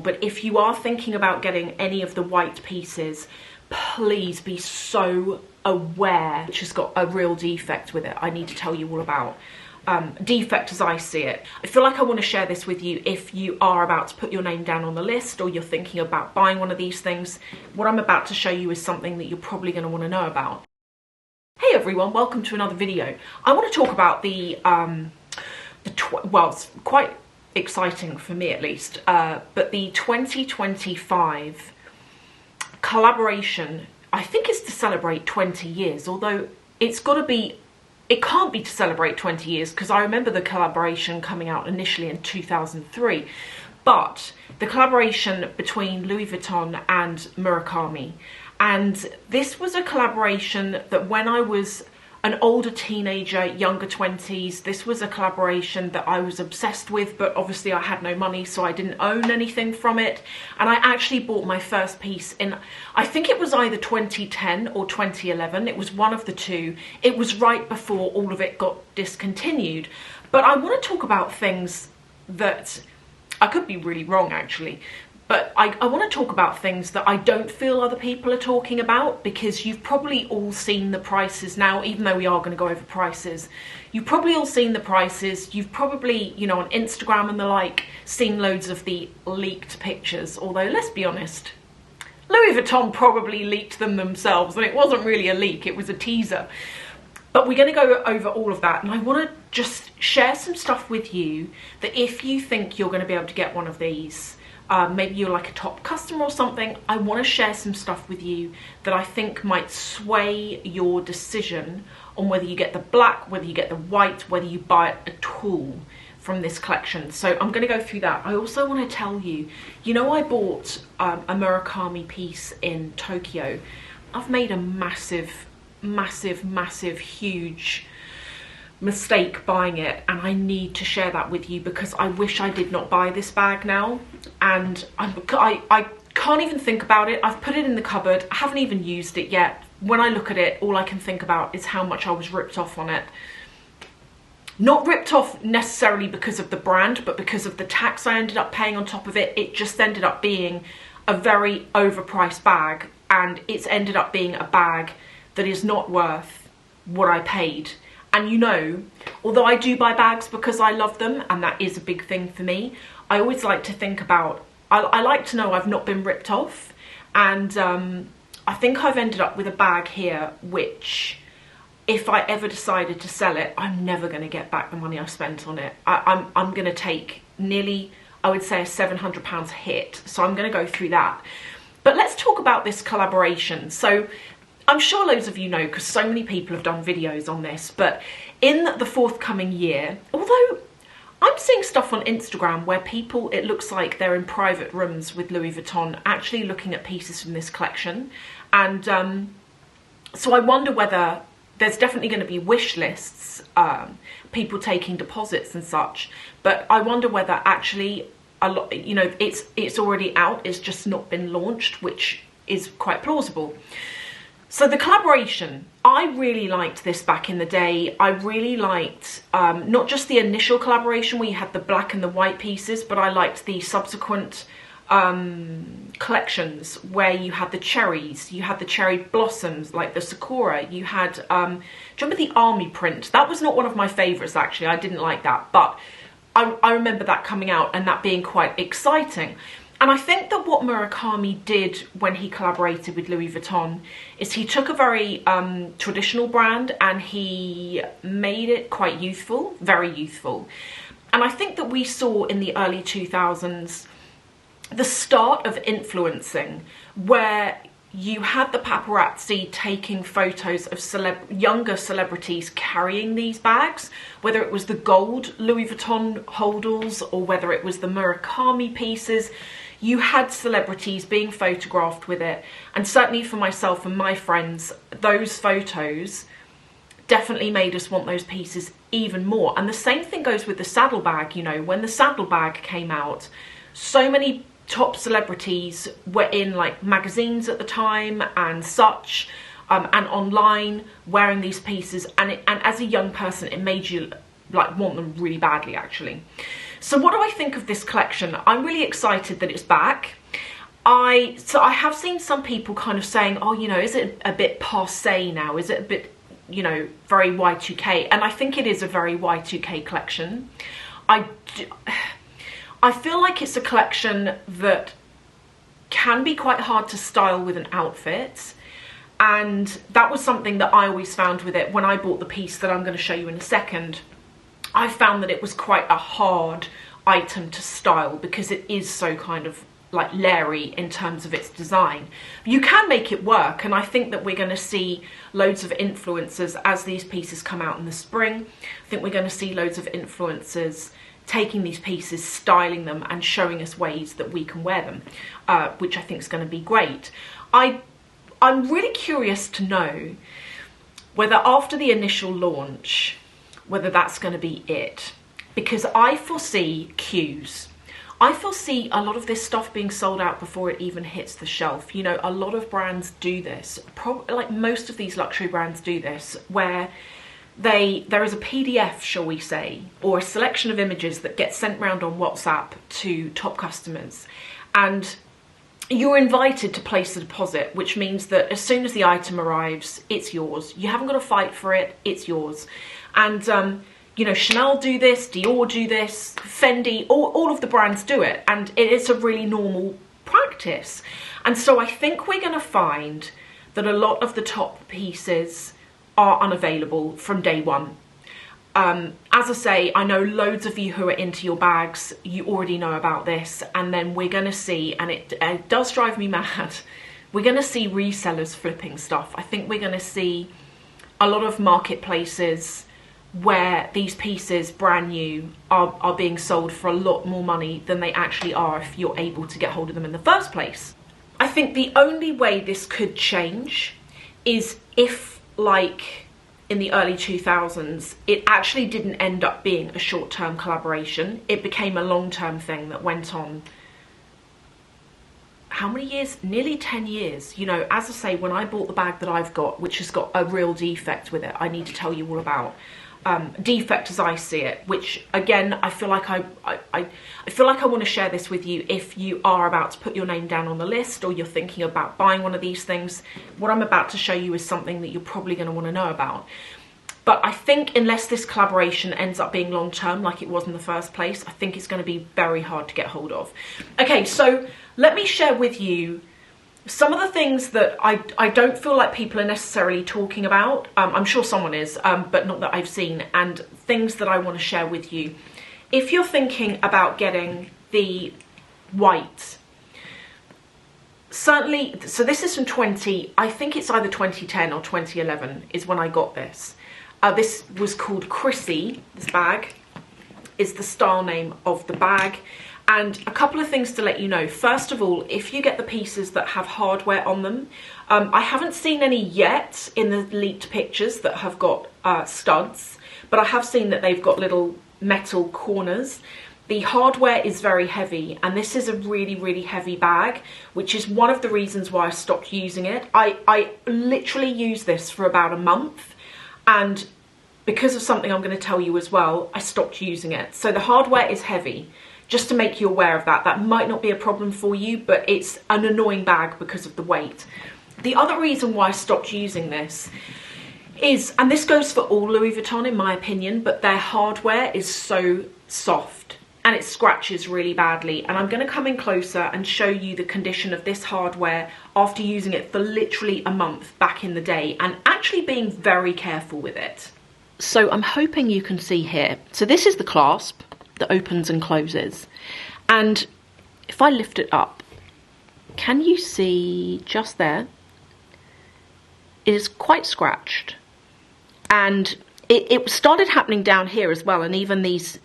But if you are thinking about getting any of the white pieces, please be so aware, which has got a real defect with it. I need to tell you all about defect as I see it. I feel like I want to share this with you if you are about to put your name down on the list or you're thinking about buying one of these things. What I'm about to show you is something that you're probably going to want to know about. Hey everyone, welcome to another video. I want to talk about well, it's quite exciting for me at least, but the 2025 collaboration, I think is to celebrate 20 years, although it can't be to celebrate 20 years because I remember the collaboration coming out initially in 2003, but the collaboration between Louis Vuitton and Murakami. And this was a collaboration that when I was an older teenager, younger 20s, this was a collaboration that I was obsessed with, but obviously I had no money, so I didn't own anything from it. And I actually bought my first piece in, I think it was either 2010 or 2011. It was one of the two. It was right before all of it got discontinued. But I want to talk about things that, I could be really wrong actually, but I want to talk about things that I don't feel other people are talking about, because you've probably all seen the prices now, even though we are going to go over prices. You've probably all seen the prices. You've probably, you know, on Instagram and the like, seen loads of the leaked pictures. Although, let's be honest, Louis Vuitton probably leaked them themselves, and it wasn't really a leak, it was a teaser. But we're going to go over all of that, and I want to just share some stuff with you that if you think you're going to be able to get one of these, maybe you're like a top customer or something, I want to share some stuff with you that I think might sway your decision on whether you get the black, whether you get the white, whether you buy it at all from this collection. So I'm going to go through that. I also want to tell you, you know, I bought a Murakami piece in Tokyo. I've made a massive, huge mistake buying it, and I need to share that with you because I wish I did not buy this bag now, and I can't even think about it. I've put it in the cupboard. I haven't even used it yet. When I look at it, all I can think about is how much I was ripped off on it. Not ripped off necessarily because of the brand, but because of the tax I ended up paying on top of it. It just ended up being a very overpriced bag, and it's ended up being a bag that is not worth what I paid. And you know, although I do buy bags because I love them, and that is a big thing for me, I always like to think about, I like to know I've not been ripped off. And I think I've ended up with a bag here, which if I ever decided to sell it, I'm never going to get back the money I spent on it. I'm going to take nearly, I would say, a £700 hit. So I'm going to go through that. But let's talk about this collaboration. So I'm sure loads of you know, because so many people have done videos on this, but in the forthcoming year, although I'm seeing stuff on Instagram where people, it looks like they're in private rooms with Louis Vuitton actually looking at pieces from this collection. And so I wonder whether there's definitely going to be wish lists, people taking deposits and such, but I wonder whether actually a lot, you know, it's already out, it's just not been launched, which is quite plausible. So the collaboration, I really liked this back in the day. I really liked not just the initial collaboration where you had the black and the white pieces, but I liked the subsequent collections where you had the cherries, you had the cherry blossoms, like the sakura, you had, do you remember the army print? That was not one of my favourites actually, I didn't like that, but I remember that coming out and that being quite exciting. And I think that what Murakami did when he collaborated with Louis Vuitton is he took a very traditional brand and he made it quite youthful, very youthful. And I think that we saw in the early 2000s the start of influencing, where you had the paparazzi taking photos of younger celebrities carrying these bags, whether it was the gold Louis Vuitton holdalls or whether it was the Murakami pieces. You had celebrities being photographed with it, and certainly for myself and my friends, those photos definitely made us want those pieces even more. And the same thing goes with the saddlebag. You know, when the saddlebag came out, so many top celebrities were in like magazines at the time and such, and online wearing these pieces, and as a young person it made you like want them really badly actually. So what do I think of this collection? I'm really excited that it's back. I have seen some people kind of saying, oh, you know, is it a bit passé now? Is it a bit, you know, very Y2K? And I think it is a very Y2K collection. I feel like it's a collection that can be quite hard to style with an outfit. And that was something that I always found with it when I bought the piece that I'm going to show you in a second. I found that it was quite a hard item to style because it is so kind of like leery in terms of its design. You can make it work, and I think that we're going to see loads of influencers as these pieces come out in the spring. I think we're going to see loads of influencers taking these pieces, styling them and showing us ways that we can wear them, which I think is going to be great. I'm really curious to know whether after the initial launch, whether that's going to be it, because I foresee queues. I foresee a lot of this stuff being sold out before it even hits the shelf. You know, a lot of brands do this, like most of these luxury brands do this, where there is a PDF, shall we say, or a selection of images that gets sent round on WhatsApp to top customers. And you're invited to place a deposit, which means that as soon as the item arrives, it's yours. You haven't got to fight for it, it's yours. And you know, Chanel do this, Dior do this, Fendi, all of the brands do it, and it is a really normal practice. And so I think we're going to find that a lot of the top pieces are unavailable from day one. As I say, I know loads of you who are into your bags, you already know about this, and then we're going to see, and it does drive me mad, we're going to see resellers flipping stuff. I think we're going to see a lot of marketplaces where these pieces, brand new, are being sold for a lot more money than they actually are if you're able to get hold of them in the first place. I think the only way this could change is if, like in the early 2000s, it actually didn't end up being a short-term collaboration. It became a long-term thing that went on, how many years? Nearly 10 years. You know, as I say, when I bought the bag that I've got, which has got a real defect with it, I need to tell you all about. Defect as I see it, which again, I feel like I want to share this with you if you are about to put your name down on the list or you're thinking about buying one of these things. What I'm about to show you is something that you're probably going to want to know about. But I think unless this collaboration ends up being long-term like it was in the first place, I think it's going to be very hard to get hold of. Okay, so let me share with you some of the things that I don't feel like people are necessarily talking about. I'm sure someone is, but not that I've seen, and things that I want to share with you. If you're thinking about getting the white, certainly, so this is from I think it's either 2010 or 2011 is when I got this. This was called Chrissy, this bag is the style name of the bag. And a couple of things to let you know. First of all, if you get the pieces that have hardware on them, I haven't seen any yet in the leaked pictures that have got studs, but I have seen that they've got little metal corners. The hardware is very heavy, and this is a really, really heavy bag, which is one of the reasons why I stopped using it. I literally used this for about a month, and because of something I'm going to tell you as well, I stopped using it. So the hardware is heavy. Just to make you aware of that. That might not be a problem for you, but it's an annoying bag because of the weight. The other reason why I stopped using this is, and this goes for all Louis Vuitton in my opinion, but their hardware is so soft and it scratches really badly. And I'm going to come in closer and show you the condition of this hardware after using it for literally a month back in the day and actually being very careful with it. So I'm hoping you can see here. So this is the clasp that opens and closes, and if I lift it up, can you see just there, it is quite scratched, and it started happening down here as well, and even these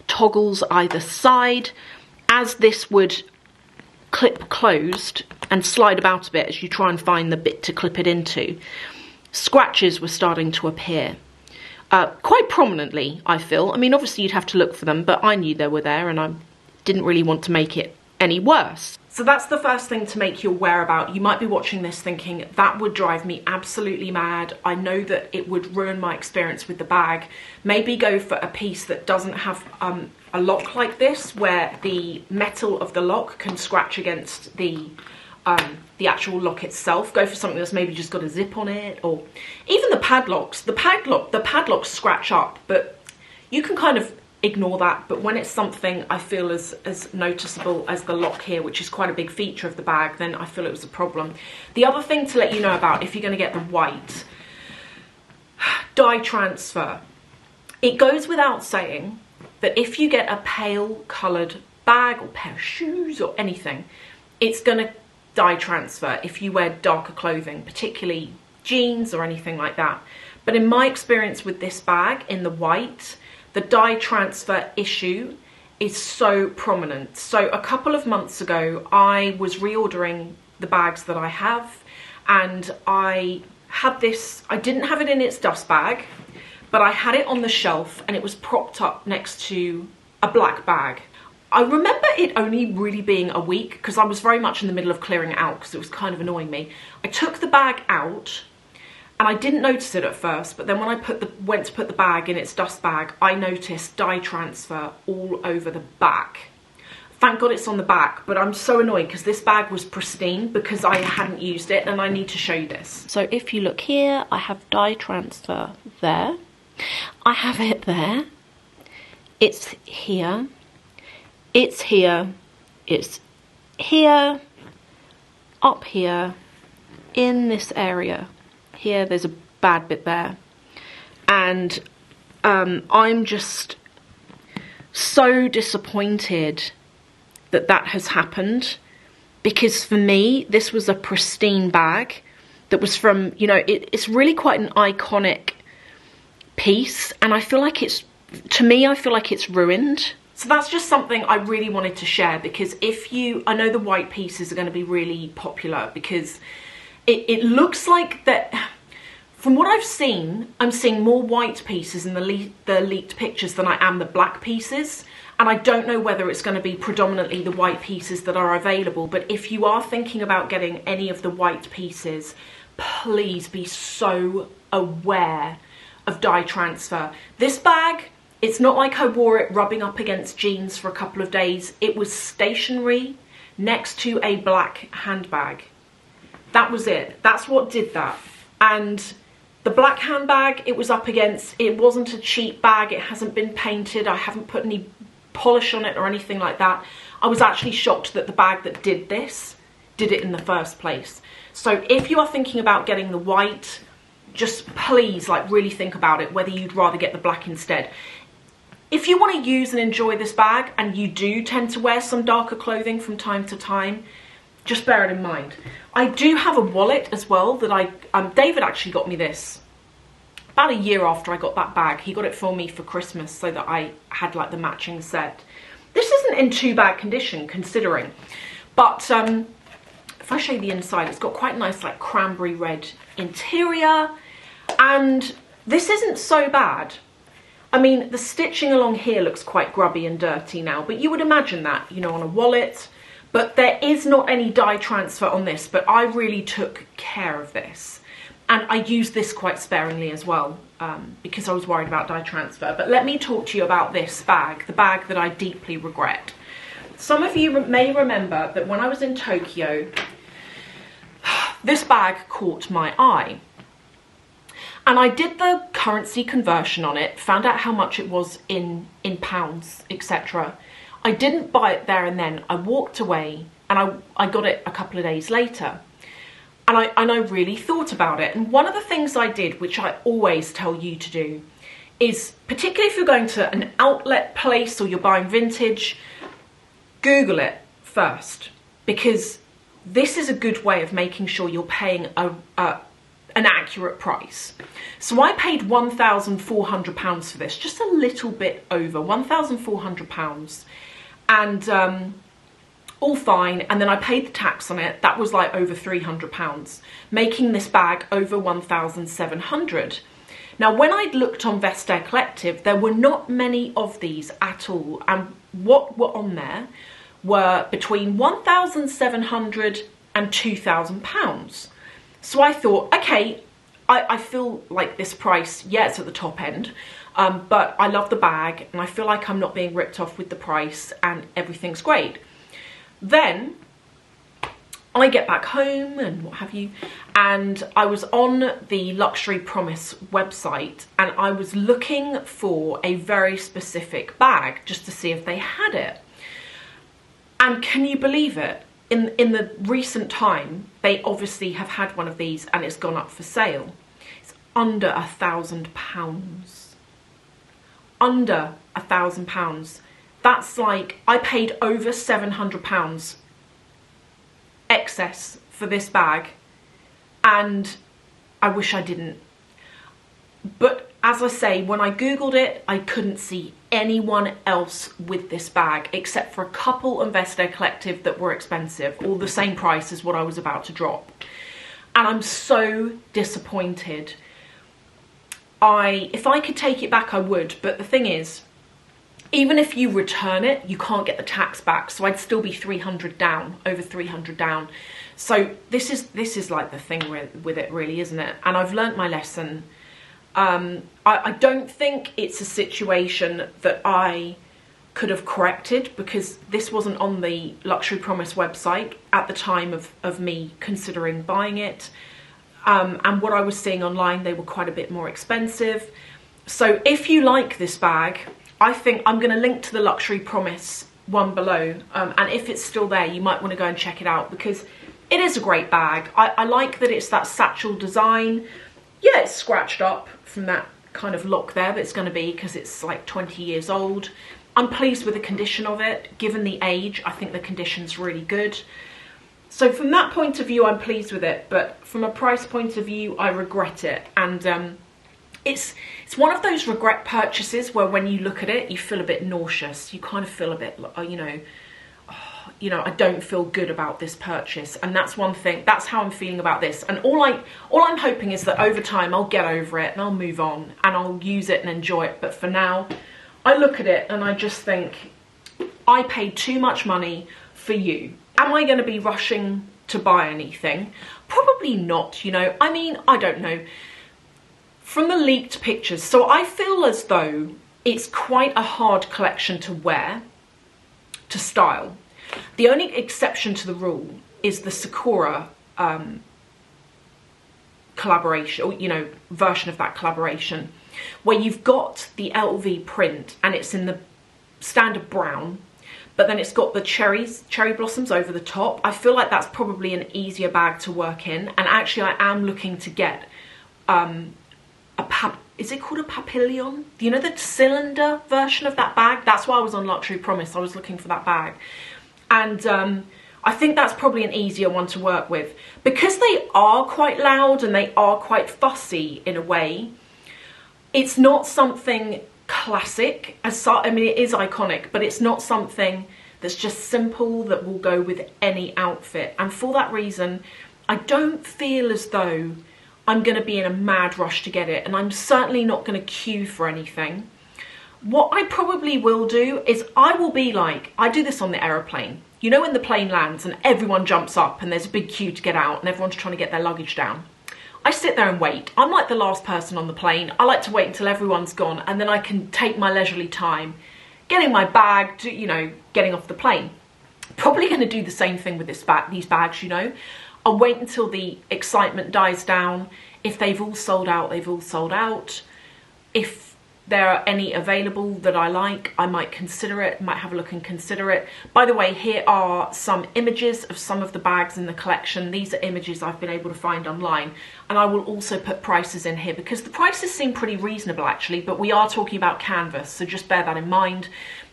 toggles either side, as this would clip closed and slide about a bit as you try and find the bit to clip it into, scratches were starting to appear. Quite prominently, I feel. I mean, obviously you'd have to look for them, but I knew they were there and I didn't really want to make it any worse. So that's the first thing to make you aware about. You might be watching this thinking, that would drive me absolutely mad. I know that it would ruin my experience with the bag. Maybe go for a piece that doesn't have a lock like this where the metal of the lock can scratch against the actual lock itself. Go for something that's maybe just got a zip on it, or even the padlocks. The padlocks scratch up, but you can kind of ignore that. But when it's something I feel as noticeable as the lock here, which is quite a big feature of the bag, then I feel it was a problem. The other thing to let you know about, if you're going to get the white, dye transfer. It goes without saying that if you get a pale coloured bag or pair of shoes or anything, it's going to dye transfer if you wear darker clothing, particularly jeans or anything like that. But in my experience with this bag in the white, the dye transfer issue is so prominent. So a couple of months ago, I was reordering the bags that I have, and I had this, I didn't have it in its dust bag, but I had it on the shelf and it was propped up next to a black bag. I remember it only really being a week because I was very much in the middle of clearing it out because it was kind of annoying me. I took the bag out and I didn't notice it at first, but then when I went to put the bag in its dust bag, I noticed dye transfer all over the back. Thank God it's on the back, but I'm so annoyed because this bag was pristine because I hadn't used it, and I need to show you this. So if you look here, I have dye transfer there. I have it there. It's here. It's here. It's here. Up here. In this area. Here, there's a bad bit there. And I'm just so disappointed that that has happened, because for me this was a pristine bag that was from, you know, it's really quite an iconic piece, and I feel like it's, to me, I feel like it's ruined. So that's just something I really wanted to share, because if you, I know the white pieces are going to be really popular because it looks like that, from what I've seen, I'm seeing more white pieces in the leaked pictures than I am the black pieces. And I don't know whether it's going to be predominantly the white pieces that are available, but if you are thinking about getting any of the white pieces, please be so aware of dye transfer. This bag, it's not like I wore it rubbing up against jeans for a couple of days. It was stationary next to a black handbag. That was it. That's what did that. And the black handbag it was up against, it wasn't a cheap bag. It hasn't been painted. I haven't put any polish on it or anything like that. I was actually shocked that the bag that did this did it in the first place. So if you are thinking about getting the white, just please, like, really think about it, whether you'd rather get the black instead. If you want to use and enjoy this bag, and you do tend to wear some darker clothing from time to time, just bear it in mind. I do have a wallet as well that David actually got me this about a year after I got that bag. He got it for me for Christmas so that I had like the matching set. This isn't in too bad condition considering, but if I show you the inside, it's got quite a nice like cranberry red interior, and this isn't so bad. I mean, the stitching along here looks quite grubby and dirty now, but you would imagine that, you know, on a wallet. But there is not any dye transfer on this, but I really took care of this. And I used this quite sparingly as well, because I was worried about dye transfer. But let me talk to you about this bag, the bag that I deeply regret. Some of you may remember that when I was in Tokyo, this bag caught my eye. And I did the currency conversion on it, found out how much it was in pounds, etc. I didn't buy it there and then. I walked away and I got it a couple of days later. And I really thought about it. And one of the things I did, which I always tell you to do, is, particularly if you're going to an outlet place or you're buying vintage, Google it first. Because this is a good way of making sure you're paying an accurate price. So I paid £1,400 for this, just a little bit over £1,400, and all fine. And then I paid the tax on it. That was like over £300, making this bag over £1,700. Now, when I'd looked on Vestiaire Collective, there were not many of these at all, and what were on there were between £1,700 and £2,000. So I thought, okay, I feel like this price, yeah, it's at the top end. But I love the bag and I feel like I'm not being ripped off with the price and everything's great. Then I get back home and what have you, and I was on the Luxury Promise website and I was looking for a very specific bag just to see if they had it. And can you believe it? In the recent time, they obviously have had one of these and it's gone up for sale. It's under £1,000. Under £1,000. That's like, I paid over £700 excess for this bag and I wish I didn't. But as I say, when I googled it, I couldn't see anyone else with this bag except for a couple on Vestiaire Collective that were expensive, all the same price as what I was about to drop. And I'm so disappointed. If I could take it back, I would, but the thing is, even if you return it, you can't get the tax back, so I'd still be 300 down, over 300 down. So this is like the thing with it, really, isn't it? And I've learnt my lesson. I don't think it's a situation that I could have corrected because this wasn't on the Luxury Promise website at the time of me considering buying it. And what I was seeing online, they were quite a bit more expensive. So if you like this bag, I think I'm going to link to the Luxury Promise one below. And if it's still there, you might want to go and check it out because it is a great bag. I like that it's that satchel design. Yeah, it's scratched up from that kind of look there, but it's going to be because it's like 20 years old. I'm pleased with the condition of it. Given the age, I think the condition's really good. So from that point of view, I'm pleased with it. But from a price point of view, I regret it. And it's one of those regret purchases where when you look at it, you feel a bit nauseous. You kind of feel a bit, you know, I don't feel good about this purchase. And that's one thing, that's how I'm feeling about this. And all I'm hoping is that over time I'll get over it and I'll move on and I'll use it and enjoy it. But for now, I look at it and I just think, I paid too much money for you. Am I going to be rushing to buy anything? Probably not, you know. I mean, I don't know. From the leaked pictures, so I feel as though it's quite a hard collection to wear, to style. The only exception to the rule is the Sakura collaboration, or, you know, version of that collaboration, where you've got the LV print and it's in the standard brown, but then it's got the cherry blossoms over the top. I feel like that's probably an easier bag to work in. And actually I am looking to get is it called a papillon? You know, the cylinder version of that bag? That's why I was on Luxury Promise. I was looking for that bag. And I think that's probably an easier one to work with. Because they are quite loud and they are quite fussy in a way, it's not something classic. I mean, it is iconic, but it's not something that's just simple that will go with any outfit. And for that reason, I don't feel as though I'm going to be in a mad rush to get it. And I'm certainly not going to queue for anything. What I probably will do is I will be like, I do this on the aeroplane. You know when the plane lands and everyone jumps up and there's a big queue to get out and everyone's trying to get their luggage down. I sit there and wait. I'm like the last person on the plane. I like to wait until everyone's gone and then I can take my leisurely time, getting my bag, to, you know, getting off the plane. Probably going to do the same thing with these bags, you know. I'll wait until the excitement dies down. If they've all sold out, they've all sold out. If there are any available that I like, I might consider it, might have a look and consider it. By the way, here are some images of some of the bags in the collection. These are images I've been able to find online. And I will also put prices in here because the prices seem pretty reasonable actually, but we are talking about canvas, so just bear that in mind.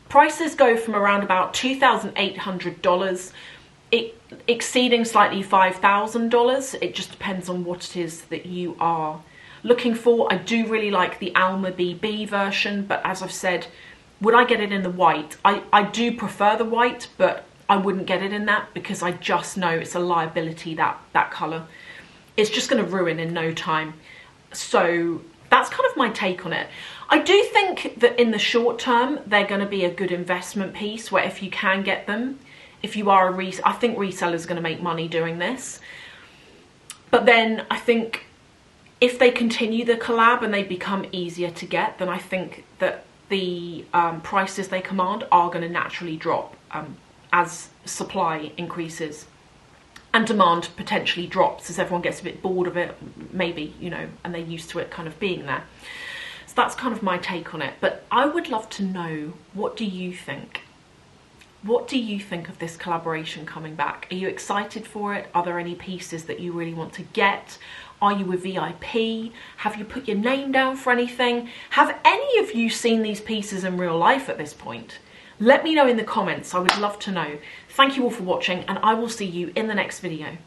Prices go from around about $2,800, exceeding slightly $5,000. It just depends on what it is that you are looking for. I do really like the Alma BB version, but as I've said, would I get it in the white? I do prefer the white, but I wouldn't get it in that because I just know it's a liability, that colour. It's just going to ruin in no time. So that's kind of my take on it. I do think that in the short term, they're going to be a good investment piece where if you can get them, if you are I think resellers are going to make money doing this. But then I think if they continue the collab and they become easier to get, then I think that the prices they command are going to naturally drop as supply increases and demand potentially drops as everyone gets a bit bored of it, maybe, you know, and they're used to it kind of being there. So that's kind of my take on it. But I would love to know, what do you think? What do you think of this collaboration coming back? Are you excited for it? Are there any pieces that you really want to get? Are you a VIP? Have you put your name down for anything? Have any of you seen these pieces in real life at this point? Let me know in the comments. I would love to know. Thank you all for watching, and I will see you in the next video.